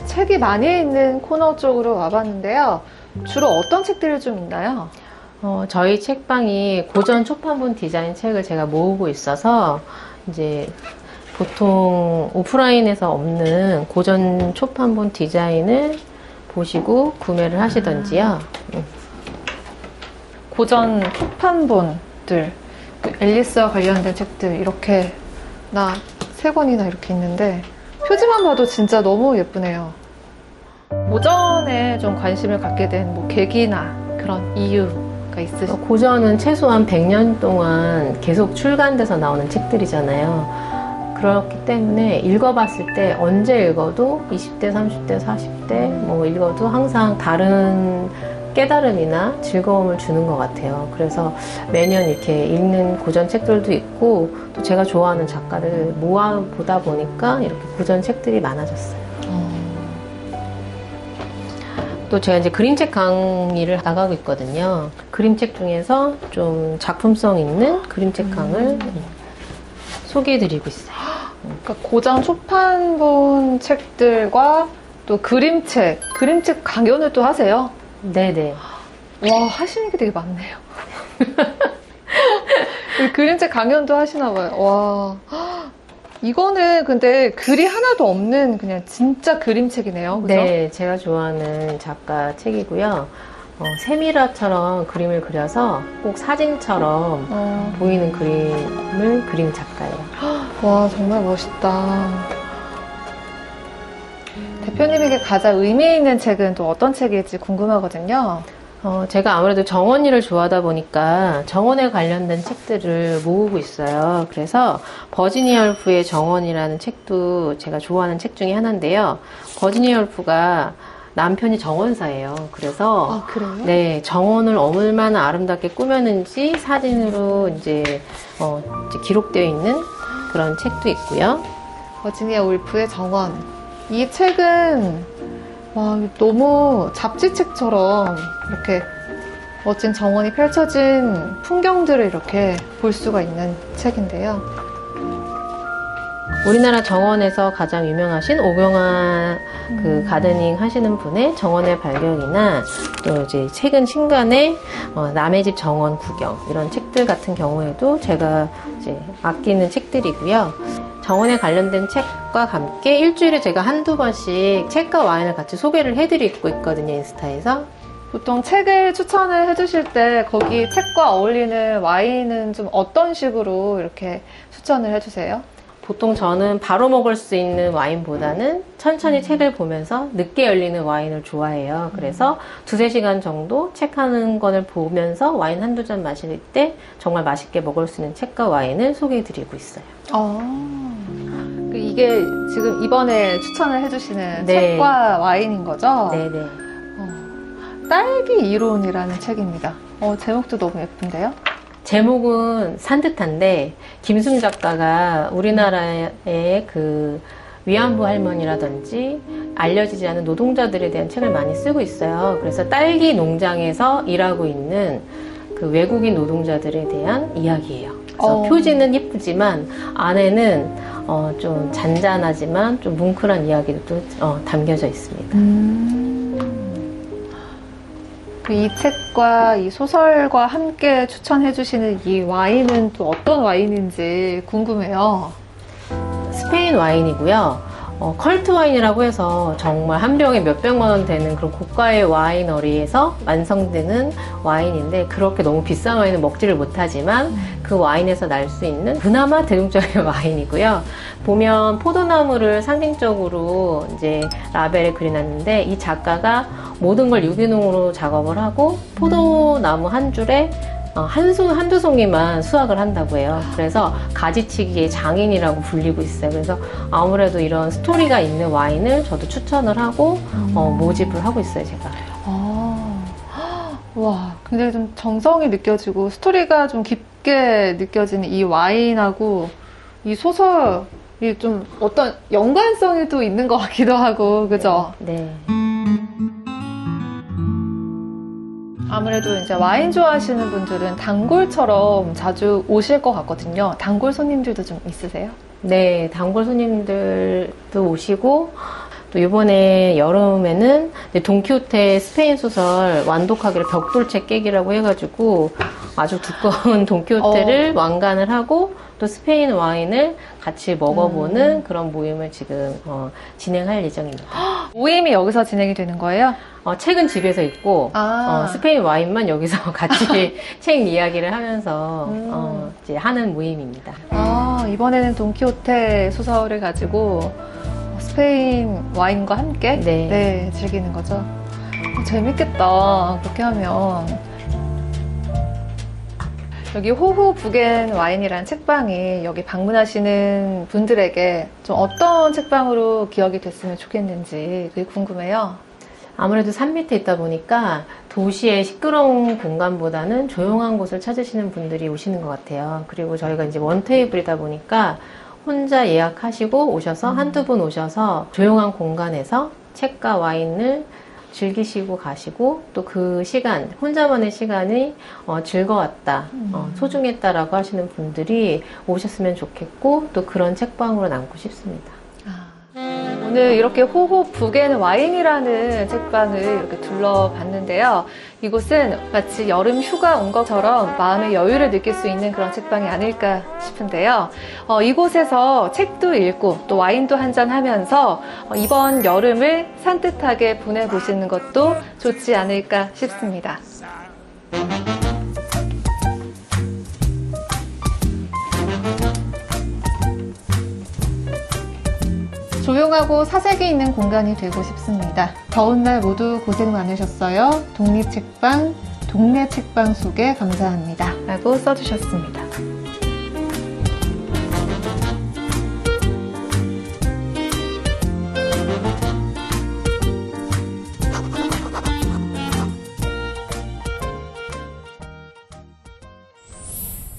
책이 많이 있는 코너 쪽으로 와봤는데요. 주로 어떤 책들이 좀 있나요? 저희 책방이 고전 초판본 디자인 책을 제가 모으고 있어서 이제 보통 오프라인에서 없는 고전 초판본 디자인을 보시고 구매를 하시던지요. 고전 초판본들, 앨리스와 관련된 책들 이렇게 나 3권이나 이렇게 있는데 표지만 봐도 진짜 너무 예쁘네요. 고전에 좀 관심을 갖게 된 뭐 계기나 그런 이유가 있으신가요? 고전은 최소한 100년 동안 계속 출간돼서 나오는 책들이잖아요. 그렇기 때문에 읽어봤을 때 언제 읽어도 20대, 30대, 40대 뭐 읽어도 항상 다른 깨달음이나 즐거움을 주는 것 같아요. 그래서 매년 이렇게 읽는 고전 책들도 있고 또 제가 좋아하는 작가를 모아보다 보니까 이렇게 고전 책들이 많아졌어요. 또 제가 이제 그림책 강의를 나가고 있거든요. 그림책 중에서 좀 작품성 있는 그림책 강을 소개해드리고 있어요. 그러니까 고전 초판본 책들과 또 그림책 강연을 또 하세요? 네네. 와, 하시는 게 되게 많네요. 그림책 강연도 하시나 봐요. 와. 이거는 근데 글이 하나도 없는 그냥 진짜 그림책이네요. 그죠? 네, 제가 좋아하는 작가 책이고요. 세밀화처럼 그림을 그려서 꼭 사진처럼 보이는 그림을 그린 작가예요. 와, 정말 멋있다. 대표님에게 가장 의미 있는 책은 또 어떤 책일지 궁금하거든요. 제가 아무래도 정원일을 좋아하다 보니까 정원에 관련된 책들을 모으고 있어요. 그래서 버지니아 울프의 정원이라는 책도 제가 좋아하는 책 중에 하나인데요. 버지니아 울프가 남편이 정원사예요. 그래서 그래요? 네, 정원을 얼마나 아름답게 꾸몄는지 사진으로 이제 기록되어 있는 그런 책도 있고요. 버지니아 울프의 정원. 이 책은 와, 너무 잡지책처럼 이렇게 멋진 정원이 펼쳐진 풍경들을 이렇게 볼 수가 있는 책인데요. 우리나라 정원에서 가장 유명하신 오경화 그 가드닝 하시는 분의 정원의 발견이나 또 이제 최근 신간의 남의 집 정원 구경 이런 책들 같은 경우에도 제가 이제 아끼는 책들이고요. 정원에 관련된 책과 함께 일주일에 제가 한두 번씩 책과 와인을 같이 소개를 해드리고 있거든요, 인스타에서. 보통 책을 추천을 해주실 때 거기 책과 어울리는 와인은 좀 어떤 식으로 이렇게 추천을 해주세요? 보통 저는 바로 먹을 수 있는 와인보다는 천천히 책을 보면서 늦게 열리는 와인을 좋아해요. 그래서 2-3시간 정도 책 한 권을 보면서 와인 한두 잔 마실 때 정말 맛있게 먹을 수 있는 책과 와인을 소개해드리고 있어요. 이게 지금 이번에 추천을 해주시는 네. 책과 와인인 거죠? 네네. 딸기 이론이라는 책입니다. 제목도 너무 예쁜데요? 제목은 산뜻한데 김승 작가가 우리나라의 그 위안부 할머니라든지 알려지지 않은 노동자들에 대한 책을 많이 쓰고 있어요. 그래서 딸기 농장에서 일하고 있는 그 외국인 노동자들에 대한 이야기예요. 그래서 표지는 예쁘지만 안에는 좀 잔잔하지만 좀 뭉클한 이야기도 담겨져 있습니다. 이 책과 이 소설과 함께 추천해주시는 이 와인은 또 어떤 와인인지 궁금해요. 스페인 와인이고요. 컬트 와인이라고 해서 정말 한 병에 몇백만 원 되는 그런 고가의 와이너리에서 완성되는 와인인데 그렇게 너무 비싼 와인은 먹지를 못하지만 그 와인에서 날 수 있는 그나마 대중적인 와인이고요. 보면 포도나무를 상징적으로 이제 라벨에 그려놨는데 이 작가가 모든 걸 유기농으로 작업을 하고 포도나무 한 줄에 한두 송이만 수확을 한다고 해요. 그래서 가지치기의 장인이라고 불리고 있어요. 그래서 아무래도 이런 스토리가 있는 와인을 저도 추천을 하고 모집을 하고 있어요, 제가. 와, 굉장히 좀 정성이 느껴지고 스토리가 좀 깊게 느껴지는 이 와인하고 이 소설이 좀 어떤 연관성이 또 있는 것 같기도 하고, 그죠? 네. 아무래도 이제 와인 좋아하시는 분들은 단골처럼 자주 오실 것 같거든요. 단골 손님들도 좀 있으세요? 네, 단골 손님들도 오시고 또 이번에 여름에는 돈키호테 스페인 소설 완독하기를 벽돌책 깨기라고 해가지고 아주 두꺼운 돈키호테를 완간을 하고 또 스페인 와인을 같이 먹어보는 그런 모임을 지금 진행할 예정입니다. 모임이 여기서 진행이 되는 거예요? 책은 집에서 읽고 스페인 와인만 여기서 같이 책 이야기를 하면서 이제 하는 모임입니다. 이번에는 돈키호테 소설을 가지고 스페인 와인과 함께 네. 즐기는 거죠. 재밌겠다. 그렇게 하면. 여기 호호 부겐 와인이라는 책방이 여기 방문하시는 분들에게 좀 어떤 책방으로 기억이 됐으면 좋겠는지 그게 궁금해요. 아무래도 산 밑에 있다 보니까 도시의 시끄러운 공간보다는 조용한 곳을 찾으시는 분들이 오시는 것 같아요. 그리고 저희가 이제 원 테이블이다 보니까 혼자 예약하시고 오셔서 한두 분 오셔서 조용한 공간에서 책과 와인을 즐기시고 가시고 또 그 시간, 혼자만의 시간이 즐거웠다, 소중했다라고 하시는 분들이 오셨으면 좋겠고 또 그런 책방으로 남고 싶습니다. 오늘 이렇게 호호 북앤 와인이라는 책방을 이렇게 둘러봤는데요. 이곳은 마치 여름 휴가 온 것처럼 마음의 여유를 느낄 수 있는 그런 책방이 아닐까 싶은데요. 이곳에서 책도 읽고 또 와인도 한잔 하면서 이번 여름을 산뜻하게 보내보시는 것도 좋지 않을까 싶습니다. 조용하고 사색이 있는 공간이 되고 싶습니다. 더운 날 모두 고생 많으셨어요. 독립책방, 동네 책방 소개 감사합니다. 라고 써주셨습니다.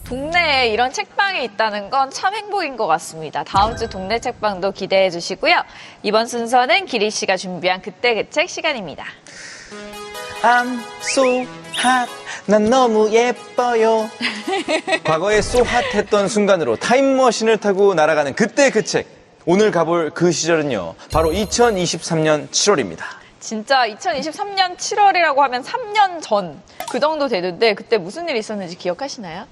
동네에 이런 책방이 있다는 건 참 행복인 것 같습니다. 다음 주 동네 책방도 기대해 주시고요. 이번 순서는 기리 씨가 준비한 그때 그 책 시간입니다. I'm so hot. 난 너무 예뻐요. 과거에 so hot 했던 순간으로 타임머신을 타고 날아가는 그때 그 책. 오늘 가볼 그 시절은요. 바로 2023년 7월입니다. 진짜 2023년 7월이라고 하면 3년 전 그 정도 되는데 그때 무슨 일이 있었는지 기억하시나요?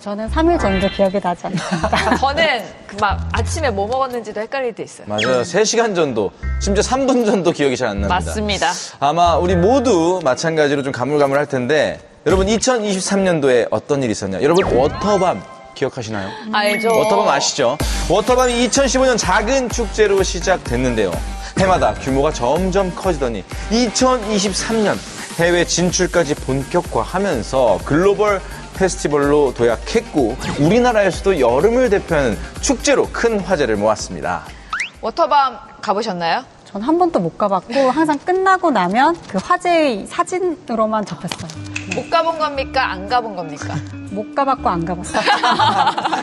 저는 3일 전도 기억이 나지 않습니다. 저는 막 아침에 뭐 먹었는지도 헷갈릴 때 있어요. 맞아요. 3시간 전도, 심지어 3분 전도 기억이 잘 안 납니다. 맞습니다. 아마 우리 모두 마찬가지로 좀 가물가물할 텐데 여러분 2023년도에 어떤 일이 있었냐? 여러분 워터밤 기억하시나요? 알죠. 워터밤 아시죠? 워터밤이 2015년 작은 축제로 시작됐는데요. 해마다 규모가 점점 커지더니 2023년 해외 진출까지 본격화하면서 글로벌 페스티벌로 도약했고 우리나라에서도 여름을 대표하는 축제로 큰 화제를 모았습니다. 워터밤 가보셨나요? 전 한 번도 못 가봤고 항상 끝나고 나면 그 화제의 사진으로만 접했어요. 못 가본 겁니까? 안 가본 겁니까? 못 가봤고 안 가봤어요.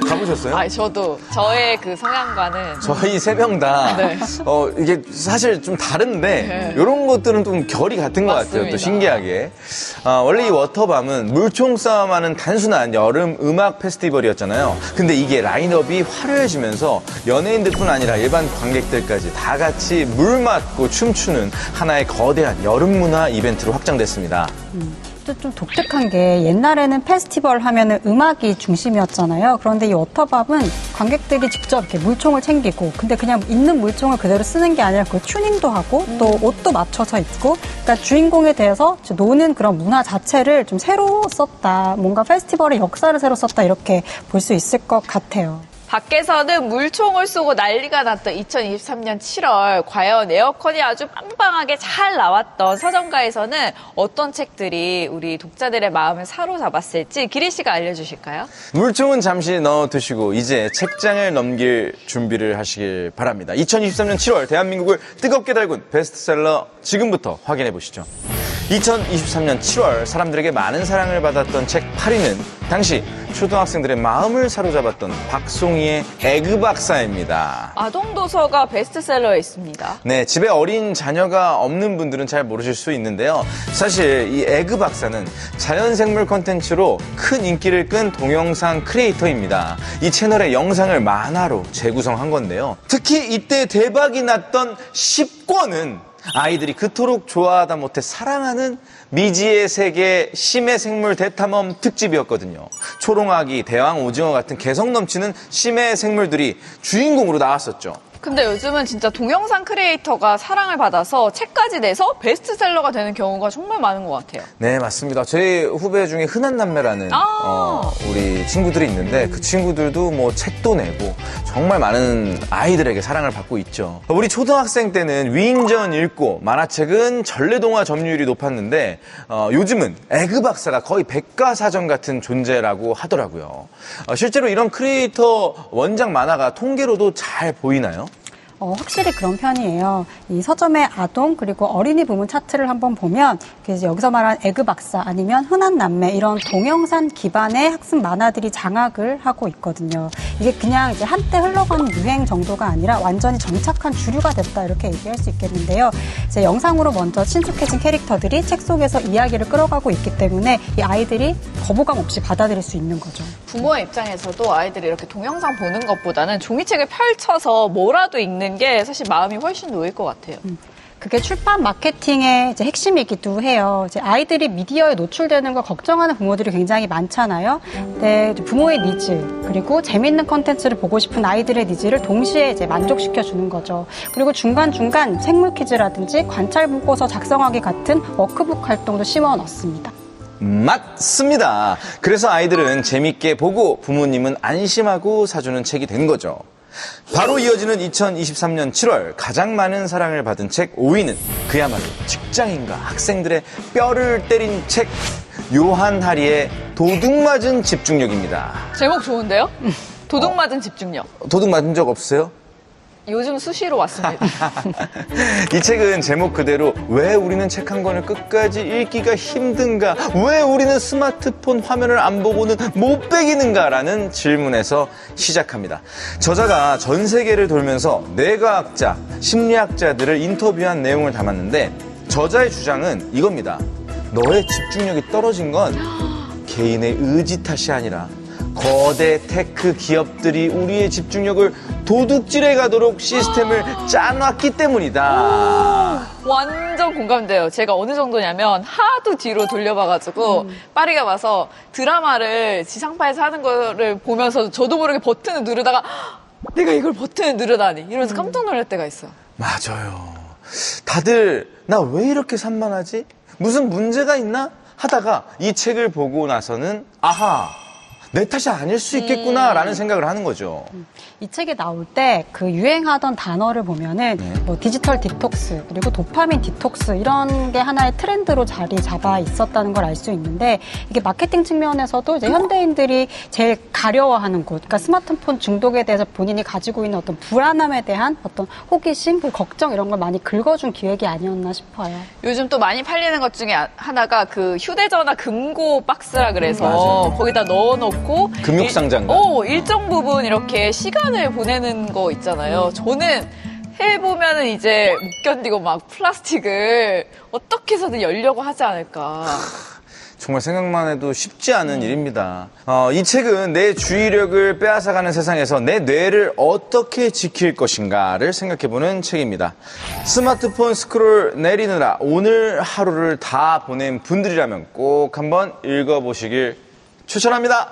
가보셨어요? 아, 저도 저의 그 성향과는 저희 세 명 다 네. 이게 사실 좀 다른데 이런 것들은 좀 결이 같은 것 같아요. 맞습니다. 또 신기하게. 원래 이 워터밤은 물총 싸움하는 단순한 여름 음악 페스티벌이었잖아요. 근데 이게 라인업이 화려해지면서 연예인들뿐 아니라 일반 관객들까지 다 같이 물 맞고 춤추는 하나의 거대한 여름 문화 이벤트로 확장됐습니다. 좀 독특한 게 옛날에는 페스티벌 하면은 음악이 중심이었잖아요. 그런데 이 워터밥은 관객들이 직접 이렇게 물총을 챙기고 근데 그냥 있는 물총을 그대로 쓰는 게 아니라 그 튜닝도 하고 또 옷도 맞춰서 입고 그러니까 주인공에 대해서 노는 그런 문화 자체를 좀 새로 썼다. 뭔가 페스티벌의 역사를 새로 썼다 이렇게 볼 수 있을 것 같아요. 밖에서는 물총을 쏘고 난리가 났던 2023년 7월 과연 에어컨이 아주 빵빵하게 잘 나왔던 서점가에서는 어떤 책들이 우리 독자들의 마음을 사로잡았을지 기리 씨가 알려주실까요? 물총은 잠시 넣어두시고 이제 책장을 넘길 준비를 하시길 바랍니다. 2023년 7월 대한민국을 뜨겁게 달군 베스트셀러 지금부터 확인해 보시죠. 2023년 7월 사람들에게 많은 사랑을 받았던 책 8위는 당시 초등학생들의 마음을 사로잡았던 박송이의 에그 박사입니다. 아동도서가 베스트셀러에 있습니다. 네, 집에 어린 자녀가 없는 분들은 잘 모르실 수 있는데요. 사실 이 에그 박사는 자연생물 콘텐츠로 큰 인기를 끈 동영상 크리에이터입니다. 이 채널의 영상을 만화로 재구성한 건데요. 특히 이때 대박이 났던 10권은 아이들이 그토록 좋아하다 못해 사랑하는 미지의 세계 심해 생물 대탐험 특집이었거든요. 초롱아기, 대왕 오징어 같은 개성 넘치는 심해 생물들이 주인공으로 나왔었죠. 근데 요즘은 진짜 동영상 크리에이터가 사랑을 받아서 책까지 내서 베스트셀러가 되는 경우가 정말 많은 것 같아요. 네, 맞습니다. 제 후배 중에 흔한 남매라는 우리 친구들이 있는데 그 친구들도 뭐 책도 내고 정말 많은 아이들에게 사랑을 받고 있죠. 우리 초등학생 때는 위인전 읽고 만화책은 전래동화 점유율이 높았는데 요즘은 에그 박사가 거의 백과사전 같은 존재라고 하더라고요. 실제로 이런 크리에이터 원작 만화가 통계로도 잘 보이나요? 확실히 그런 편이에요. 이 서점의 아동 그리고 어린이 부문 차트를 한번 보면 이제 여기서 말하는 에그 박사 아니면 흔한 남매 이런 동영상 기반의 학습 만화들이 장악을 하고 있거든요. 이게 그냥 이제 한때 흘러가는 유행 정도가 아니라 완전히 정착한 주류가 됐다 이렇게 얘기할 수 있겠는데요. 이제 영상으로 먼저 친숙해진 캐릭터들이 책 속에서 이야기를 끌어가고 있기 때문에 이 아이들이 거부감 없이 받아들일 수 있는 거죠. 부모의 입장에서도 아이들이 이렇게 동영상 보는 것보다는 종이책을 펼쳐서 뭐라도 읽는 게 사실 마음이 훨씬 놓일 것 같아요. 그게 출판 마케팅의 이제 핵심이기도 해요. 이제 아이들이 미디어에 노출되는 걸 걱정하는 부모들이 굉장히 많잖아요. 근데 부모의 니즈 그리고 재밌는 컨텐츠를 보고 싶은 아이들의 니즈를 동시에 이제 만족시켜 주는 거죠. 그리고 중간중간 생물 퀴즈라든지 관찰 보고서 작성하기 같은 워크북 활동도 심어 넣습니다. 맞습니다. 그래서 아이들은 재밌게 보고 부모님은 안심하고 사주는 책이 된 거죠. 바로 이어지는 2023년 7월 가장 많은 사랑을 받은 책 5위는 그야말로 직장인과 학생들의 뼈를 때린 책 요한 하리의 도둑맞은 집중력입니다. 제목 좋은데요? 도둑 맞은 집중력. 도둑 맞은 적 없어요? 요즘 수시로 왔습니다. 이 책은 제목 그대로 왜 우리는 책 한 권을 끝까지 읽기가 힘든가, 왜 우리는 스마트폰 화면을 안 보고는 못 베기는가라는 질문에서 시작합니다. 저자가 전 세계를 돌면서 뇌과학자, 심리학자들을 인터뷰한 내용을 담았는데 저자의 주장은 이겁니다. 너의 집중력이 떨어진 건 개인의 의지 탓이 아니라 거대 테크 기업들이 우리의 집중력을 도둑질해 가도록 시스템을 짜놨기 때문이다. 완전 공감돼요. 제가 어느 정도냐면 하도 뒤로 돌려봐가지고 파리가 와서 드라마를 지상파에서 하는 거를 보면서 저도 모르게 버튼을 누르다가 내가 이걸 버튼을 누르다니 이러면서 깜짝 놀랄 때가 있어요. 맞아요. 다들 나 왜 이렇게 산만하지? 무슨 문제가 있나? 하다가 이 책을 보고 나서는 아하! 내 탓이 아닐 수 있겠구나라는 생각을 하는 거죠. 이 책이 나올 때 그 유행하던 단어를 보면은 뭐 디지털 디톡스 그리고 도파민 디톡스 이런 게 하나의 트렌드로 자리 잡아 있었다는 걸 알 수 있는데 이게 마케팅 측면에서도 이제 현대인들이 제일 가려워하는 곳, 그러니까 스마트폰 중독에 대해서 본인이 가지고 있는 어떤 불안함에 대한 어떤 호기심, 그리고 걱정 이런 걸 많이 긁어준 기획이 아니었나 싶어요. 요즘 또 많이 팔리는 것 중에 하나가 그 휴대전화 금고 박스라 그래서 거기다 넣어놓고 금육상자인가? 일정 부분 이렇게 시간을 보내는 거 있잖아요. 저는 해보면은 이제 못 견디고 막 플라스틱을 어떻게 해서든 열려고 하지 않을까. 정말 생각만 해도 쉽지 않은 일입니다. 이 책은 내 주의력을 빼앗아가는 세상에서 내 뇌를 어떻게 지킬 것인가를 생각해보는 책입니다. 스마트폰 스크롤 내리느라 오늘 하루를 다 보낸 분들이라면 꼭 한번 읽어보시길 추천합니다.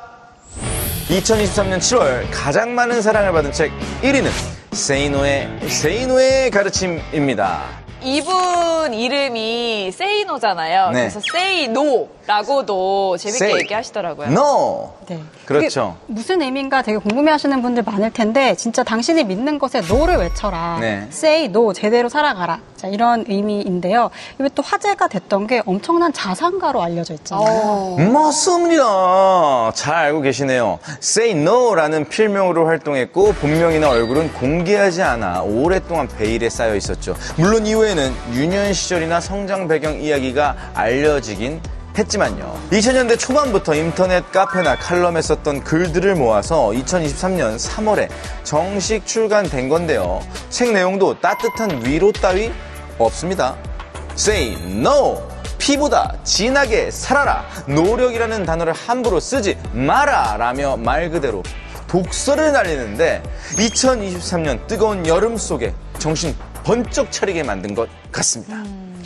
2023년 7월 가장 많은 사랑을 받은 책 1위는 세이노의 가르침입니다. 이분 이름이 세이노잖아요. 네. 그래서 세이노라고도 재밌게 Say 얘기하시더라고요. No! 네. 그렇죠. 그게 무슨 의미인가 되게 궁금해하시는 분들 많을 텐데 진짜 당신이 믿는 것에 no를 외쳐라. 네. Say no, 제대로 살아가라. 자, 이런 의미인데요. 이게 또 화제가 됐던 게 엄청난 자산가로 알려져 있잖아요. 맞습니다. 잘 알고 계시네요. Say No라는 필명으로 활동했고 본명이나 얼굴은 공개하지 않아 오랫동안 베일에 쌓여 있었죠. 물론 이후에는 유년 시절이나 성장 배경 이야기가 알려지긴 했지만요. 2000년대 초반부터 인터넷 카페나 칼럼에 썼던 글들을 모아서 2023년 3월에 정식 출간된 건데요. 책 내용도 따뜻한 위로 따위 없습니다. Say no! 피보다 진하게 살아라! 노력이라는 단어를 함부로 쓰지 마라! 라며 말 그대로 독서를 날리는데 2023년 뜨거운 여름 속에 정신 번쩍 차리게 만든 것 같습니다.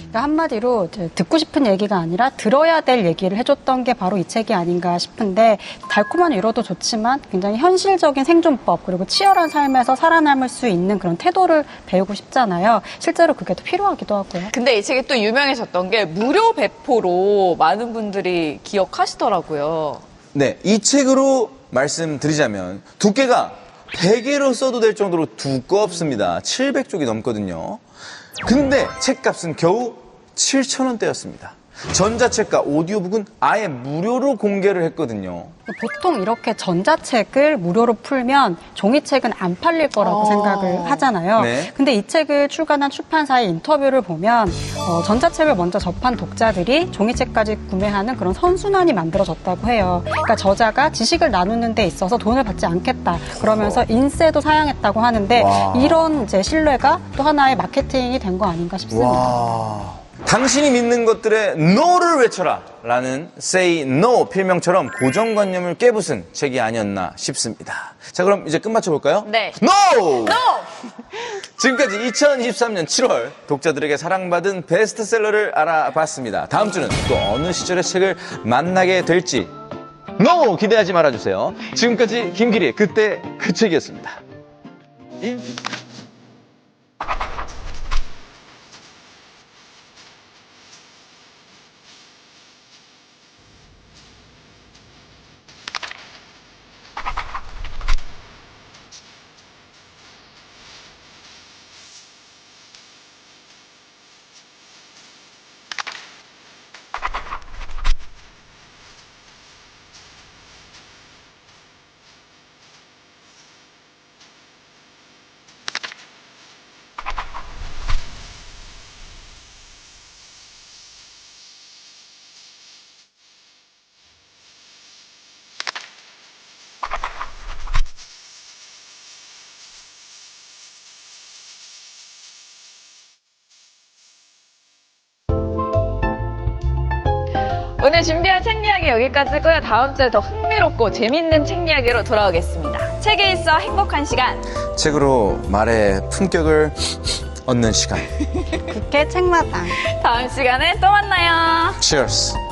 그러니까 한마디로 듣고 싶은 얘기가 아니라 들어야 될 얘기를 해줬던 게 바로 이 책이 아닌가 싶은데 달콤한 위로도 좋지만 굉장히 현실적인 생존법 그리고 치열한 삶에서 살아남을 수 있는 그런 태도를 배우고 싶잖아요. 실제로 그게 또 필요하기도 하고요. 근데 이 책이 또 유명해졌던 게 무료 배포로 많은 분들이 기억하시더라고요. 네, 이 책으로 말씀드리자면 두께가 베개로 써도 될 정도로 두껍습니다. 700쪽이 넘거든요. 근데 책값은 겨우 7,000원대였습니다. 전자책과 오디오북은 아예 무료로 공개를 했거든요. 보통 이렇게 전자책을 무료로 풀면 종이책은 안 팔릴 거라고 생각을 하잖아요. 네. 근데 이 책을 출간한 출판사의 인터뷰를 보면 전자책을 먼저 접한 독자들이 종이책까지 구매하는 그런 선순환이 만들어졌다고 해요. 그러니까 저자가 지식을 나누는 데 있어서 돈을 받지 않겠다. 그러면서 인쇄도 사양했다고 하는데 와. 이런 이제 신뢰가 또 하나의 마케팅이 된 거 아닌가 싶습니다. 와. 당신이 믿는 것들의 NO를 외쳐라 라는 Say No 필명처럼 고정관념을 깨부순 책이 아니었나 싶습니다. 자, 그럼 이제 끝마쳐볼까요? 네. NO! 지금까지 2023년 7월 독자들에게 사랑받은 베스트셀러를 알아봤습니다. 다음 주는 또 어느 시절의 책을 만나게 될지 NO! 기대하지 말아주세요. 지금까지 김기리의 그때 그 책이었습니다. 오늘 준비한 책 이야기 여기까지고요. 다음 주에 더 흥미롭고 재밌는 책 이야기로 돌아오겠습니다. 책에 있어 행복한 시간. 책으로 말의 품격을 얻는 시간. 국회 책마당. 다음 시간에 또 만나요. Cheers.